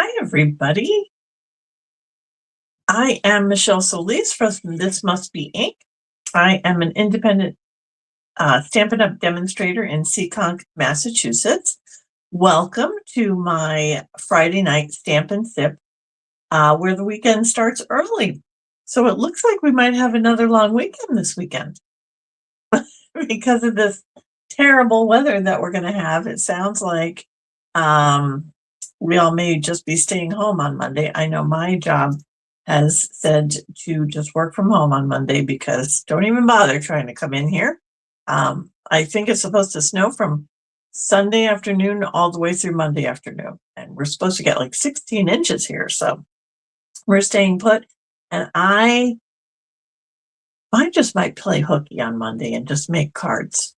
Hi, everybody. I am Michelle Solis from This Must Be Ink. I am an independent Stampin' Up! Demonstrator in Seekonk, Massachusetts. Welcome to my Friday night Stamp and Sip, where the weekend starts early. So it looks like we might have another long weekend this weekend because of this terrible weather that we're going to have. It sounds like we all may just be staying home on Monday. I know my job has said to just work from home on Monday because don't even bother trying to come in here. I think it's supposed to snow from Sunday afternoon all the way through Monday afternoon. And we're supposed to get like 16 inches here. So we're staying put. And I just might play hooky on Monday and just make cards.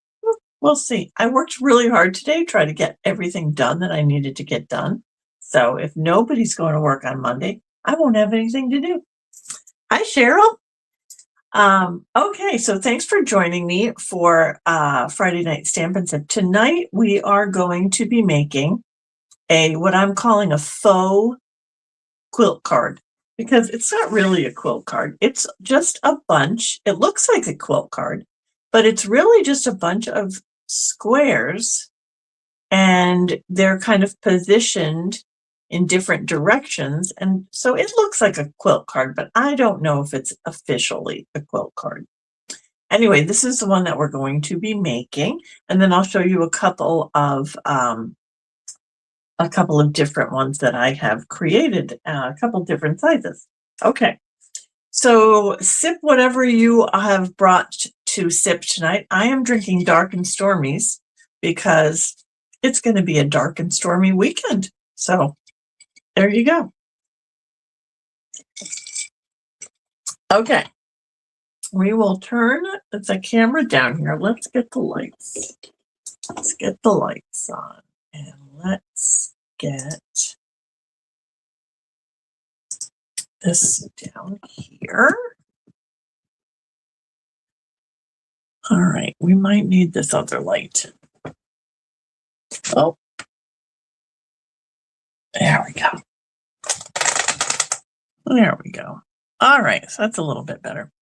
We'll see. I worked really hard today, trying to get everything done that I needed to get done. So if nobody's going to work on Monday, I won't have anything to do. Hi, Cheryl. Okay, so thanks for joining me for Friday Night Stampin' Sip. Tonight we are going to be making what I'm calling a faux quilt card, because it's not really a quilt card. It's just a bunch. It looks like a quilt card, but it's really just a bunch of squares, and they're kind of positioned in different directions. And so it looks like a quilt card, but I don't know if it's officially a quilt card. Anyway, this is the one that we're going to be making. And then I'll show you a couple of different ones that I have created, a couple different sizes. Okay. So sip whatever you have brought to sip tonight. I am drinking Dark and Stormies because it's going to be a dark and stormy weekend. So there you go. Okay. We will turn the camera down here. Let's get the lights. Let's get the lights on. And let's get this down here. All right, we might need this other light. Oh, there we go. There we go. All right, so that's a little bit better.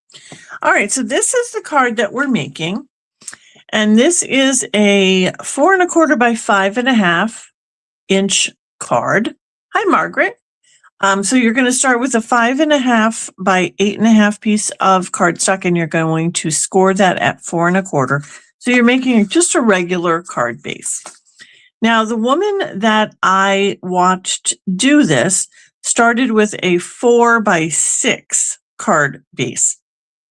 All right, so this is the card that we're making. And this is a 4 1/4 by 5 1/2 inch card. Hi, Margaret. So you're going to start with a 5 1/2 by 8 1/2 piece of cardstock, and you're going to score that at 4 1/4. So you're making just a regular card base. Now, the woman that I watched do this started with a 4 by 6 card base.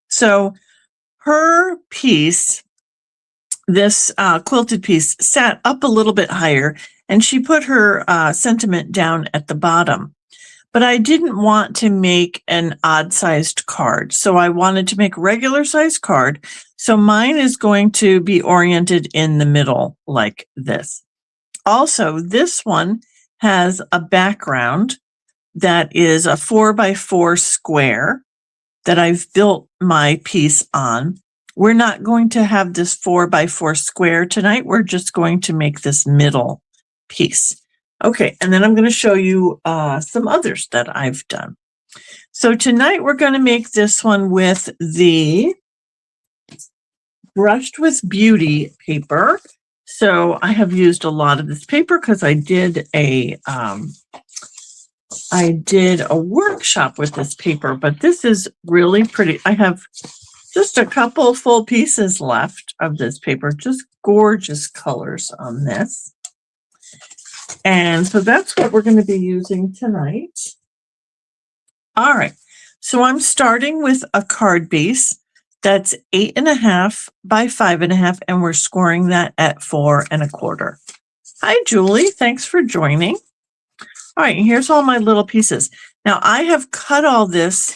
So her piece, this quilted piece, sat up a little bit higher, and she put her sentiment down at the bottom. But I didn't want to make an odd-sized card, so I wanted to make a regular-sized card. So mine is going to be oriented in the middle like this. Also, this one has a background that is a 4 by 4 square that I've built my piece on. We're not going to have this 4 by 4 square tonight. We're just going to make this middle piece. Okay, and then I'm going to show you some others that I've done. So tonight we're going to make this one with the Brushed with Beauty paper. So I have used a lot of this paper because I did a workshop with this paper, but this is really pretty. I have just a couple full pieces left of this paper, just gorgeous colors on this. And so that's what we're going to be using tonight. All right, so I'm starting with a card base that's 8 1/2 by 5 1/2, and we're scoring that at 4 1/4. Hi, Julie. Thanks for joining. All right, and here's all my little pieces. Now, I have cut all this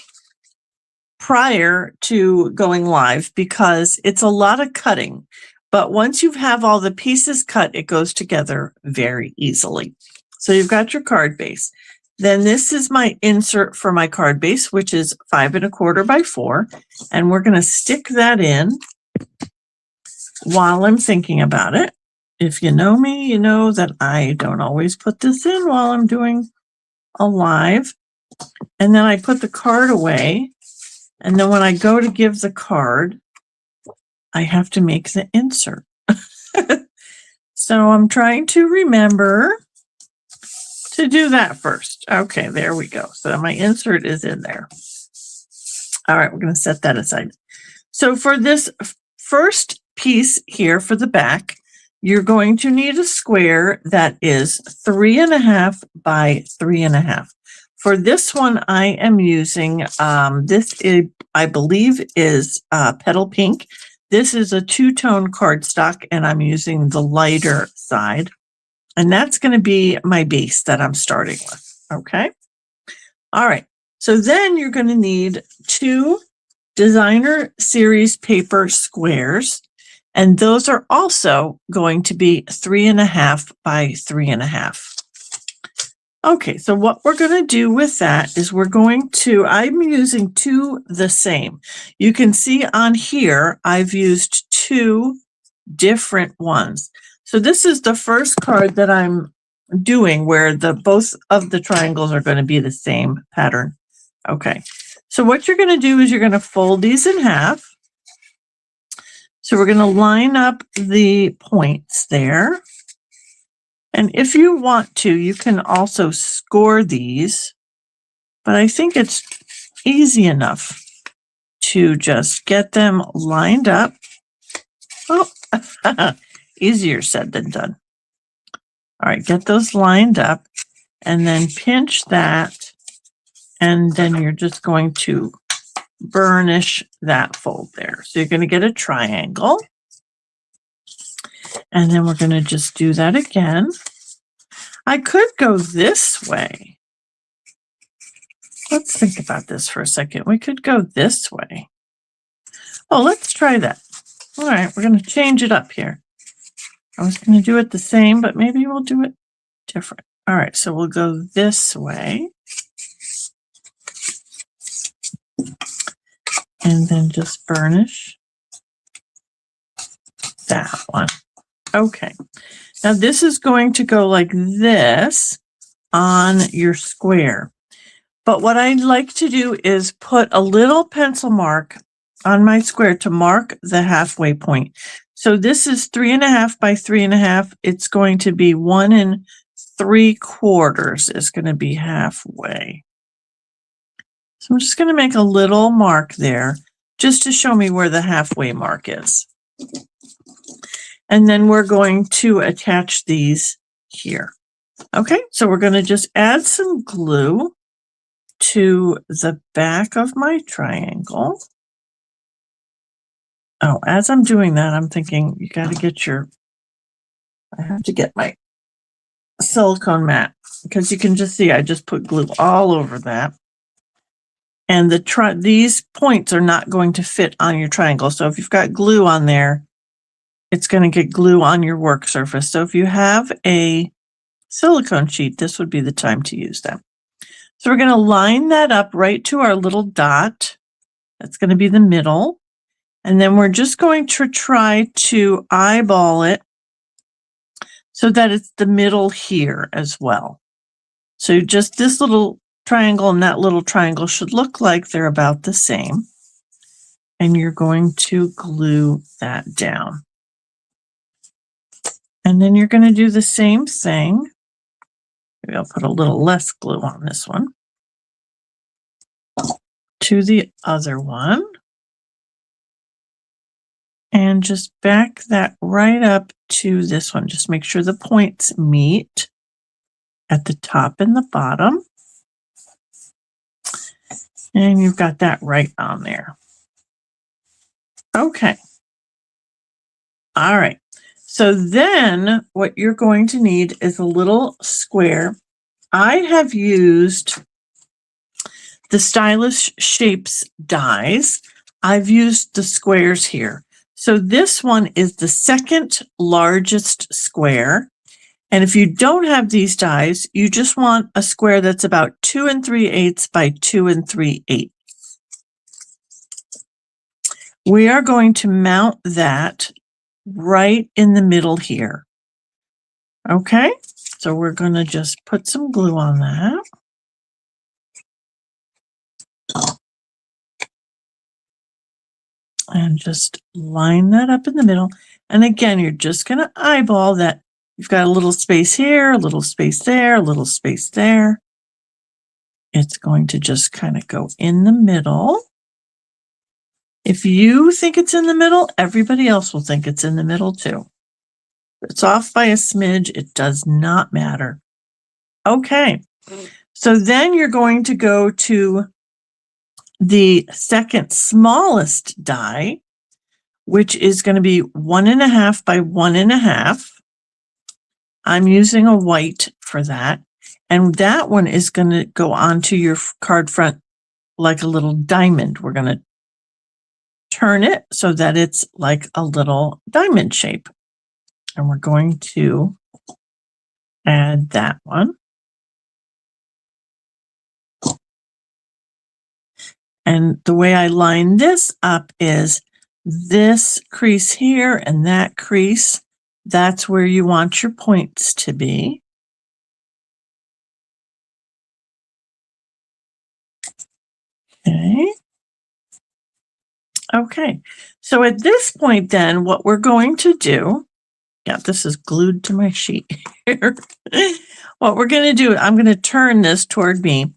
prior to going live because it's a lot of cutting. But once you have all the pieces cut, it goes together very easily. So you've got your card base. Then this is my insert for my card base, which is 5 1/4 by 4. And we're going to stick that in while I'm thinking about it. If you know me, you know that I don't always put this in while I'm doing alive. And then I put the card away. And then when I go to give the card, I have to make the insert. So I'm trying to remember to do that first. Okay, there we go. So my insert is in there. All right, we're going to set that aside. So for this first piece here for the back, you're going to need a square that is 3.5 by 3.5. For this one, I am using, this is, I believe, is Petal Pink. This is a two-tone cardstock, and I'm using the lighter side. And that's going to be my base that I'm starting with, okay? All right, so then you're going to need 2 designer series paper squares, and those are also going to be 3.5 by 3.5. Okay, so what we're going to do with that is I'm using 2 the same. You can see on here, I've used 2 different ones. So this is the first card that I'm doing where both of the triangles are going to be the same pattern. Okay, so what you're going to do is you're going to fold these in half. So we're going to line up the points there. And if you want to, you can also score these, but I think it's easy enough to just get them lined up. Oh, easier said than done. All right, get those lined up and then pinch that, and then you're just going to burnish that fold there. So you're going to get a triangle. And then we're going to just do that again. I could go this way. Let's think about this for a second. We could go this way. Oh, let's try that. All right, we're going to change it up here. I was going to do it the same, but maybe we'll do it different. All right, so we'll go this way. And then just burnish that one. Okay, now this is going to go like this on your square. But what I'd like to do is put a little pencil mark on my square to mark the halfway point. So this is 3.5 by 3.5. It's going to be 1 3/4 is going to be halfway. So I'm just going to make a little mark there just to show me where the halfway mark is. And then we're going to attach these here. Okay, so we're going to just add some glue to the back of my triangle. Oh, as I'm doing that, I'm thinking you got to get I have to get my silicone mat because you can just see I just put glue all over that. And these points are not going to fit on your triangle. So if you've got glue on there, it's going to get glue on your work surface. So if you have a silicone sheet, this would be the time to use them. So we're going to line that up right to our little dot. That's going to be the middle. And then we're just going to try to eyeball it so that it's the middle here as well. So just this little triangle and that little triangle should look like they're about the same. And you're going to glue that down. And then you're going to do the same thing. Maybe I'll put a little less glue on this one. To the other one. And just back that right up to this one. Just make sure the points meet at the top and the bottom. And you've got that right on there. Okay. All right. So then what you're going to need is a little square. I have used the Stylish Shapes dies. I've used the squares here. So this one is the second largest square. And if you don't have these dies, you just want a square that's about 2 3/8 by 2 3/8. We are going to mount that right in the middle here. Okay, so we're going to just put some glue on that. And just line that up in the middle. And again, you're just going to eyeball that. You've got a little space here, a little space there, a little space there. It's going to just kind of go in the middle. If you think it's in the middle, everybody else will think it's in the middle too. If it's off by a smidge, it does not matter. Okay, so then you're going to go to the second smallest die, which is going to be 1.5 by 1.5. I'm using a white for that. And that one is going to go onto your card front like a little diamond. We're going to turn it so that it's like a little diamond shape. And we're going to add that one. And the way I line this up is this crease here and that crease. That's where you want your points to be. Okay. Okay. So at this point then, what we're going to do, yeah, this is glued to my sheet here. What we're going to do, I'm going to turn this toward me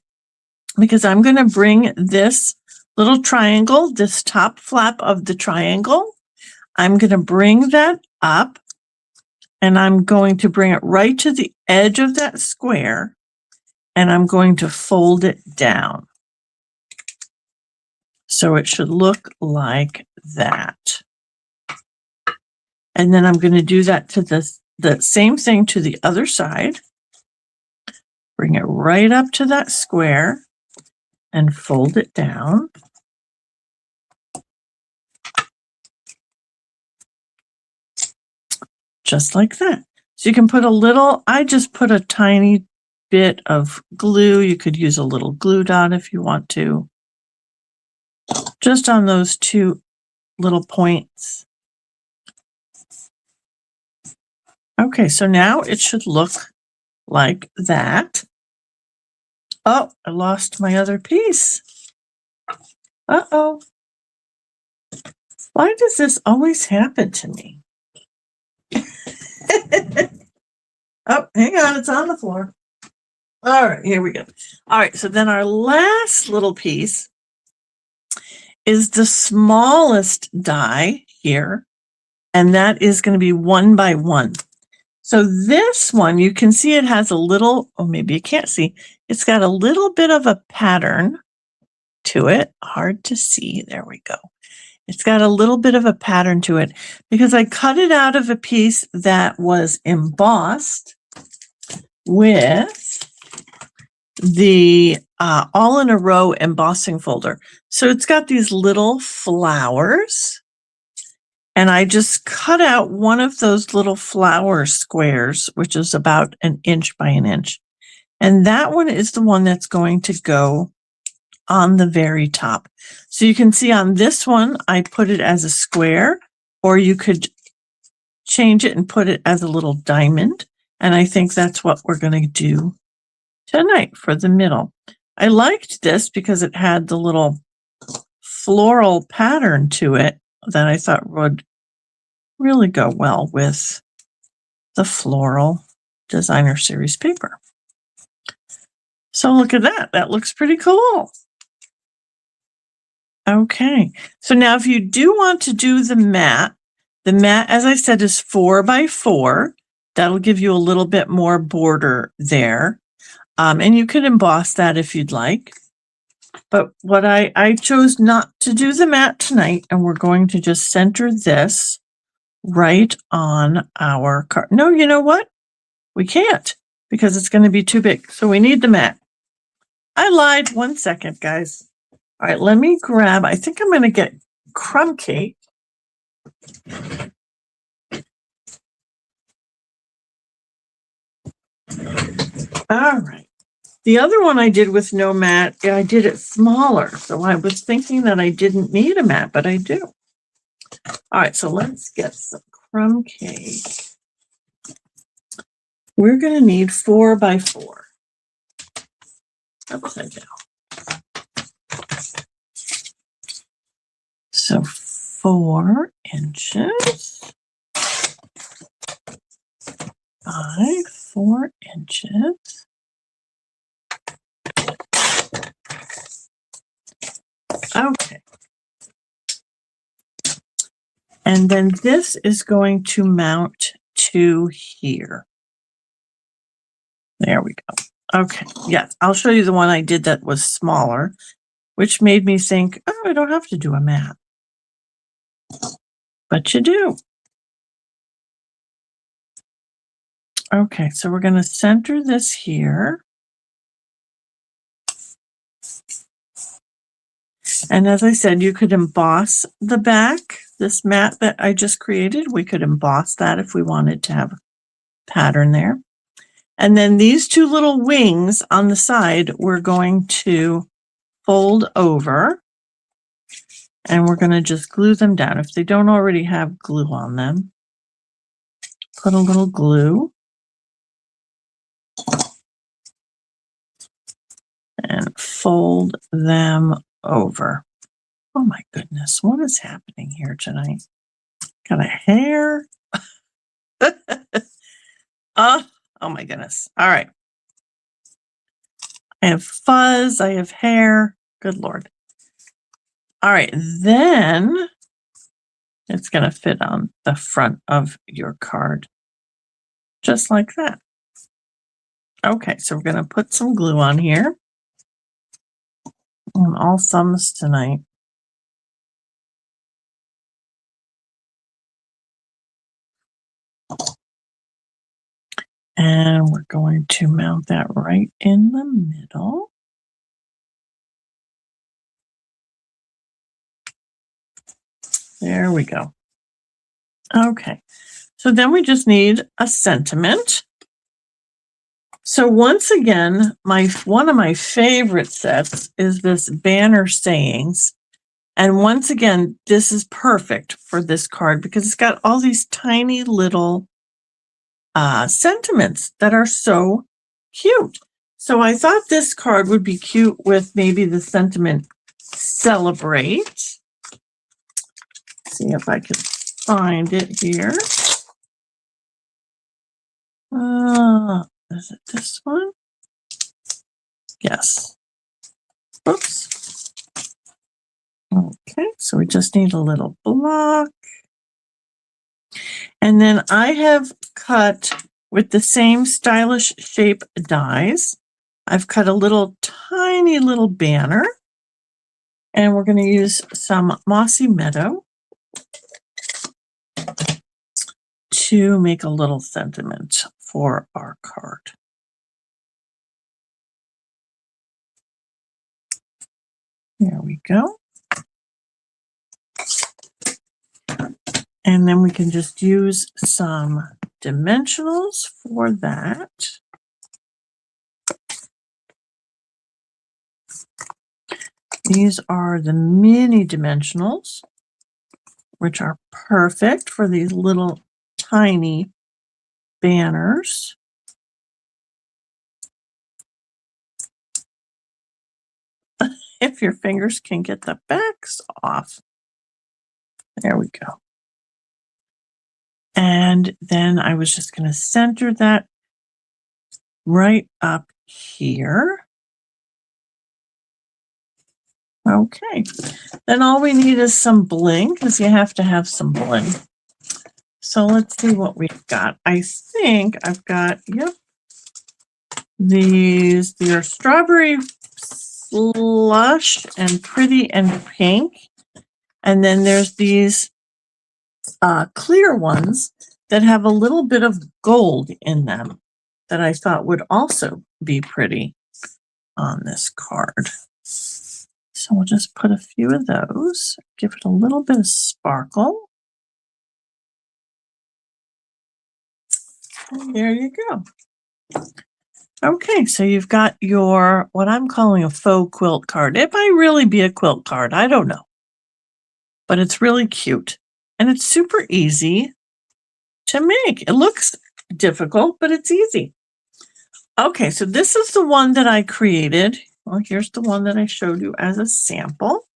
because I'm going to bring this little triangle, this top flap of the triangle, I'm going to bring that up. And I'm going to bring it right to the edge of that square, and I'm going to fold it down. So it should look like that. And then I'm going to do that to the same thing to the other side. Bring it right up to that square and fold it down. Just like that. So you can put a little, I just put a tiny bit of glue. You could use a little glue dot if you want to. Just on those two little points. Okay, so now it should look like that. Oh, I lost my other piece. Uh-oh. Why does this always happen to me? Oh, hang on, it's on the floor. All right, here we go. All right, so then our last little piece is the smallest die here, and that is going to be 1 by 1. So this one, you can see it has a little, or maybe you can't see, it's got a little bit of a pattern to it. Hard to see. There we go. It's got a little bit of a pattern to it because I cut it out of a piece that was embossed with the all in a row embossing folder. So it's got these little flowers, and I just cut out one of those little flower squares, which is about 1 inch by 1 inch. And that one is the one that's going to go on the very top. So you can see on this one, I put it as a square, or you could change it and put it as a little diamond. And I think that's what we're going to do tonight for the middle. I liked this because it had the little floral pattern to it that I thought would really go well with the floral designer series paper. So look at that. That looks pretty cool. Okay, so now if you do want to do the mat, as I said, is 4 by 4. That'll give you a little bit more border there. And you could emboss that if you'd like. But what I chose not to do the mat tonight, and we're going to just center this right on our card. No, you know what? We can't because it's going to be too big. So we need the mat. I lied. 1 second, guys. All right, let me grab, I think I'm going to get crumb cake. All right. The other one I did with no mat, I did it smaller. So I was thinking that I didn't need a mat, but I do. All right, so let's get some crumb cake. We're going to need 4 by 4. Upside down. So 4 inches by 4 inches. Okay. And then this is going to mount to here. There we go. Okay, yes, I'll show you the one I did that was smaller, which made me think, oh, I don't have to do a mat. But you do. Okay, so we're going to center this here. And as I said, you could emboss the back, this mat that I just created. We could emboss that if we wanted to have a pattern there. And then these two little wings on the side, we're going to fold over. And we're going to just glue them down. If they don't already have glue on them, put a little glue. And fold them over. Oh my goodness, what is happening here tonight? Got a hair. Oh my goodness. All right. I have fuzz, I have hair. Good Lord. All right, then it's going to fit on the front of your card. Just like that. Okay, so we're going to put some glue on here. On all thumbs tonight. And we're going to mount that right in the middle. There we go. Okay, so then we just need a sentiment. So once again, one of my favorite sets is this banner sayings. And once again, this is perfect for this card because it's got all these tiny little sentiments that are so cute. So I thought this card would be cute with maybe the sentiment celebrate. See if I can find it here. Is it this one? Yes. Oops. Okay, so we just need a little block. And then I have cut with the same stylish shape dies. I've cut a little tiny little banner. And we're going to use some Mossy Meadow to make a little sentiment for our card. There we go. And then we can just use some dimensionals for that. These are the mini dimensionals, which are perfect for these little tiny banners. If your fingers can get the backs off. There we go. And then I was just going to center that right up here. Okay. Then all we need is some bling, because you have to have some bling. So let's see what we've got. I think I've got, yep, these are strawberry slush and pretty and pink. And then there's these clear ones that have a little bit of gold in them that I thought would also be pretty on this card. So we'll just put a few of those, give it a little bit of sparkle. And there you go. Okay, so you've got your, what I'm calling a faux quilt card. It might really be a quilt card, I don't know. But it's really cute. And it's super easy to make. It looks difficult, but it's easy. Okay, so this is the one that I created. Well, here's the one that I showed you as a sample.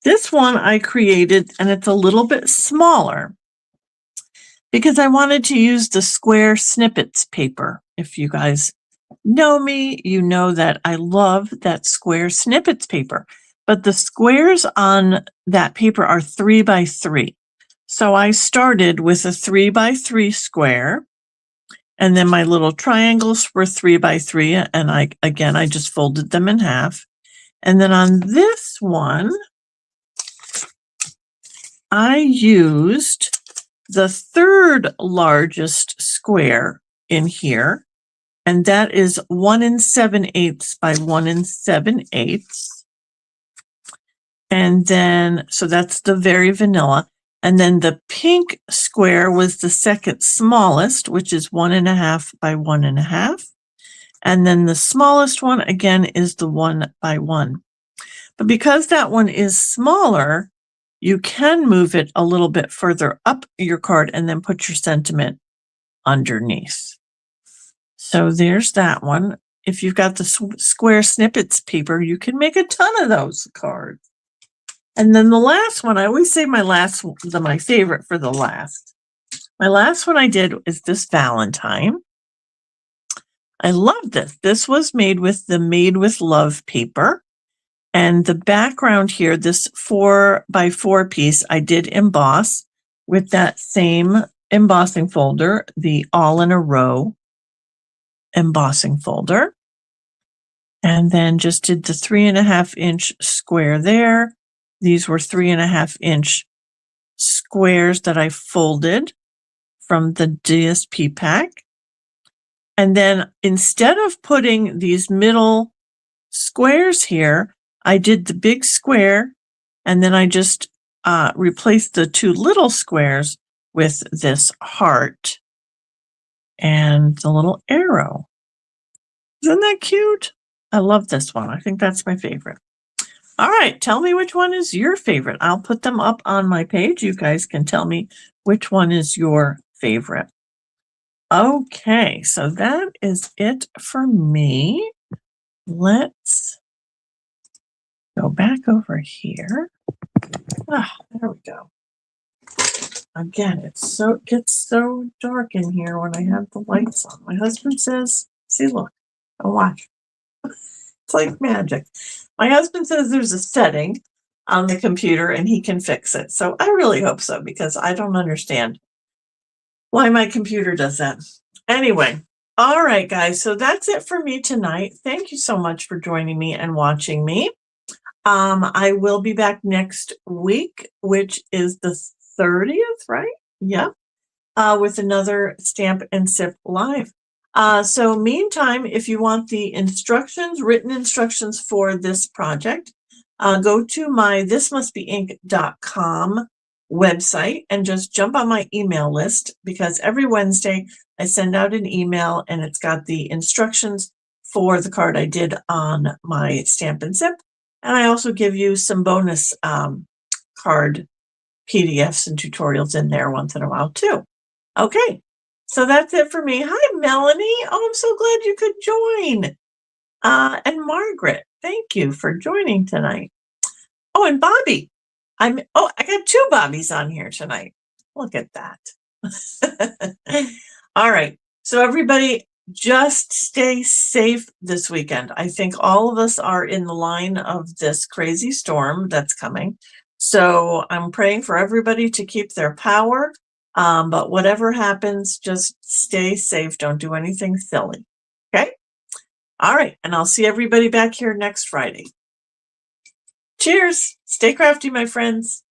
This one I created, and it's a little bit smaller because I wanted to use the square snippets paper. If you guys know me, you know that I love that square snippets paper, but the squares on that paper are 3 by 3. So I started with a 3 by 3 square, and then my little triangles were 3 by 3, and I just folded them in half. And then on this one, I used the third largest square in here, and that is 1 7/8 by 1 7/8. And then, so that's the very vanilla. And then the pink square was the second smallest, which is 1.5 by 1.5. And then the smallest one, again, is the 1 by 1. But because that one is smaller, you can move it a little bit further up your card and then put your sentiment underneath. So there's that one. If you've got the square snippets paper, you can make a ton of those cards. And then the last one, I always say my favorite for the last. My last one I did is this Valentine. I love this. This was made with the Made with Love paper. And the background here, this 4 by 4 piece, I did emboss with that same embossing folder, the All in a Row embossing folder. And then just did the 3.5-inch square there. These were 3.5-inch squares that I folded from the DSP pack. And then instead of putting these middle squares here, I did the big square, and then I just replaced the 2 little squares with this heart and the little arrow. Isn't that cute? I love this one. I think that's my favorite. All right, tell me which one is your favorite. I'll put them up on my page. You guys can tell me which one is your favorite. Okay, so that is it for me. Let's go back over here. There we go. Again, it gets so dark in here when I have the lights on. My husband says, see, look, watch. It's like magic. My husband says there's a setting on the computer and he can fix it. So I really hope so, because I don't understand why my computer does that. Anyway, all right, guys. So that's it for me tonight. Thank you so much for joining me and watching me. I will be back next week, which is the 30th, right? Yep. With another Stamp and Sip Live. So meantime, if you want the written instructions for this project, go to my thismustbeink.com website and just jump on my email list, because every Wednesday I send out an email and it's got the instructions for the card I did on my Stamp and Sip. And I also give you some bonus card PDFs and tutorials in there once in a while too. Okay, so that's it for me. Hi, Melanie. Oh, I'm so glad you could join. And Margaret, thank you for joining tonight. Oh, and Bobby. I got 2 Bobbies on here tonight. Look at that. All right. So everybody, just stay safe this weekend. I think all of us are in the line of this crazy storm that's coming. So I'm praying for everybody to keep their power. But whatever happens, just stay safe. Don't do anything silly. Okay? All right. And I'll see everybody back here next Friday. Cheers. Stay crafty, my friends.